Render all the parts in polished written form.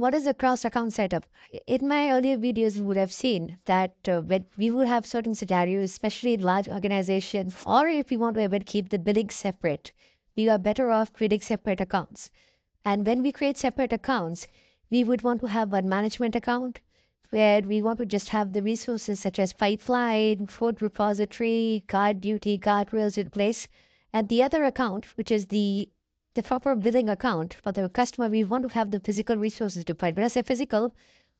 what is the cross-account setup? In my earlier videos, you would have seen that when we would have certain scenarios, especially in large organizations, or if we want to ever keep the billing separate, we are better off creating separate accounts. And when we create separate accounts, we would want to have one management account where we want to just have the resources such as pipeline, code repository, guard duty, guardrails in place. And the other account, which is the proper billing account for the customer, we want to have the physical resources defined. When I say physical,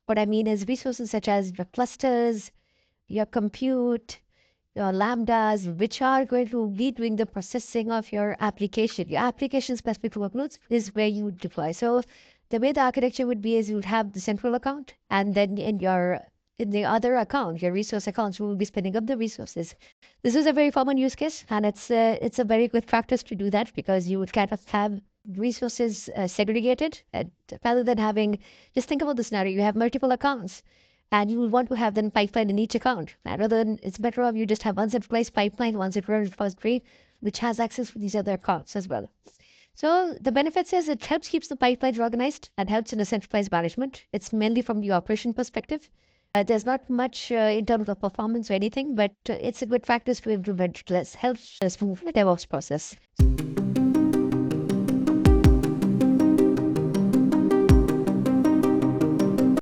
what I mean is resources such as your clusters, your compute, your lambdas, which are going to be doing the processing of your application. Your application-specific workloads is where you would deploy. So the way the architecture would be is you would have the central account, and then in the other account, your resource accounts, you will be spinning up the resources. This is a very common use case, and it's a very good practice to do that because you would kind of have resources segregated, rather than having, just think about the scenario, you have multiple accounts and you will want to have then pipeline in each account. Rather than, it's better if you just have one centralized pipeline, one centralized repository, which has access to these other accounts as well. So the benefits is it helps keeps the pipelines organized and helps in a centralized management. It's mainly from the operation perspective. There's not much in terms of performance or anything, but it's a good practice to implement. This helps smooth the DevOps process.